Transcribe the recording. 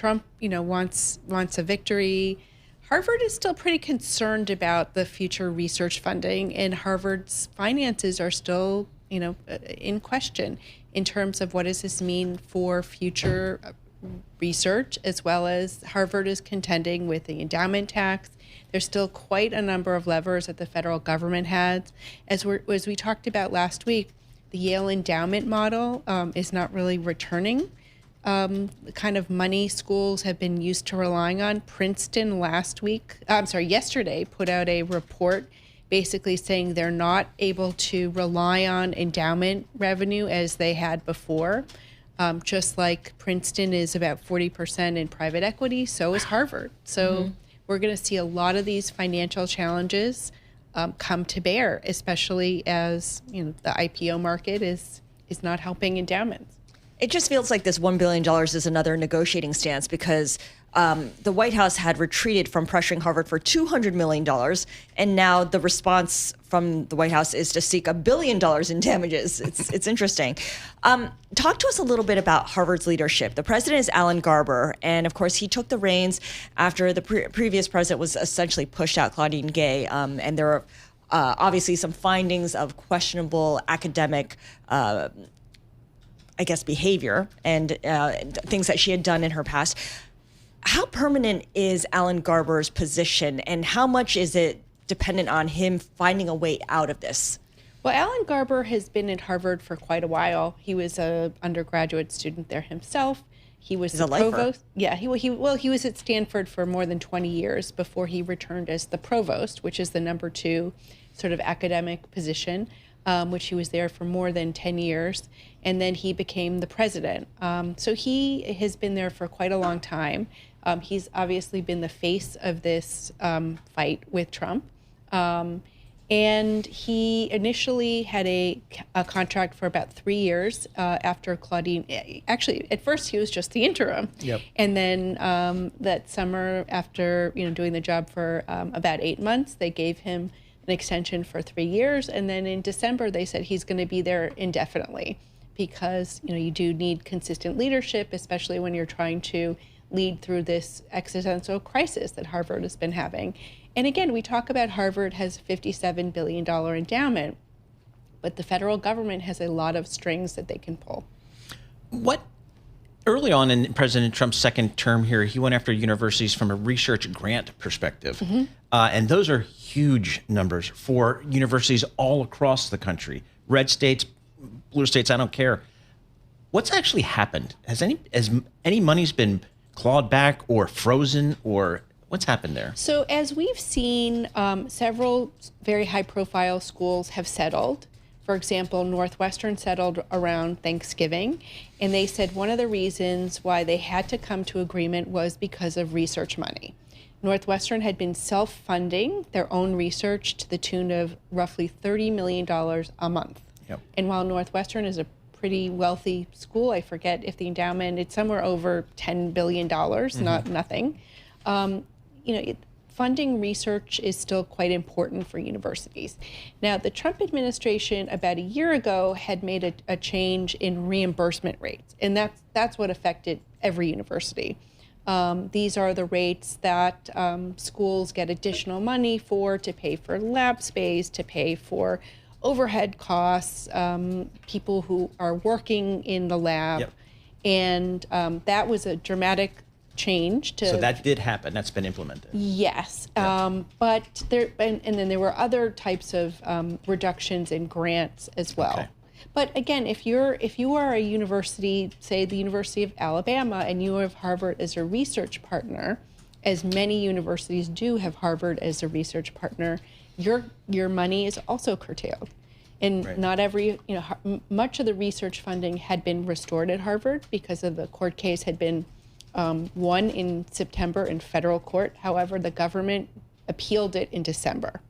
Trump, wants a victory, Harvard is still pretty concerned about the future research funding, and Harvard's finances are still, in question in terms of what does this mean for future research, as well as Harvard is contending with the endowment tax. There's still quite a number of levers that the federal government has. As we talked about last week, the Yale endowment model is not really returning the kind of money schools have been used to relying on. Princeton yesterday put out a report basically saying they're not able to rely on endowment revenue as they had before. Just like Princeton is about 40% in private equity, so is Harvard. So we're going to see a lot of these financial challenges come to bear, especially as the IPO market is not helping endowments. It just feels like this $1 billion is another negotiating stance because the White House had retreated from pressuring Harvard for $200 million, and now the response from the White House is to seek $1 billion in damages. It's interesting. Talk to us a little bit about Harvard's leadership. The president is Alan Garber, and of course he took the reins after the previous president was essentially pushed out, Claudine Gay, and there are obviously some findings of questionable academic behavior and things that she had done in her past. How permanent is Alan Garber's position, and how much is it dependent on him finding a way out of this? Well, Alan Garber has been at Harvard for quite a while. He was an undergraduate student there himself. He was the provost. Yeah, he was at Stanford for more than 20 years before he returned as the provost, which is the number 2 sort of academic position, which he was there for more than 10 years. And then he became the president. So he has been there for quite a long time. He's obviously been the face of this fight with Trump. And he initially had a contract for about 3 years after Claudine. Actually, at first he was just the interim. Yep. And then that summer, after doing the job for about 8 months, they gave him an extension for 3 years. And then in December, they said he's going to be there indefinitely because you do need consistent leadership, especially when you're trying to lead through this existential crisis that Harvard has been having. And again, we talk about Harvard has a $57 billion endowment, but the federal government has a lot of strings that they can pull. Early on in President Trump's second term here, he went after universities from a research grant perspective. And those are huge numbers for universities all across the country. Red states, blue states, I don't care. What's actually happened? Has any money's been clawed back or frozen, or what's happened there? So as we've seen, several very high-profile schools have settled. For example, Northwestern settled around Thanksgiving, and they said one of the reasons why they had to come to agreement was because of research money. Northwestern had been self-funding their own research to the tune of roughly $30 million a month. Yep. And while Northwestern is a pretty wealthy school, I forget if the endowment, it's somewhere over $10 billion, not nothing. Funding research is still quite important for universities. Now, the Trump administration about a year ago had made a change in reimbursement rates, and that's what affected every university. These are the rates that schools get additional money to pay for lab space, to pay for overhead costs, people who are working in the lab. Yep. And that was a dramatic change. So that did happen. That's been implemented. Yes. But then there were other types of reductions in grants as well. Okay. But again, if you are a university, say the University of Alabama, and you have Harvard as a research partner, as many universities do have Harvard as a research partner, your money is also curtailed. And right. Not much of the research funding had been restored at Harvard because of the court case had been won in September in federal court. However, the government appealed it in December.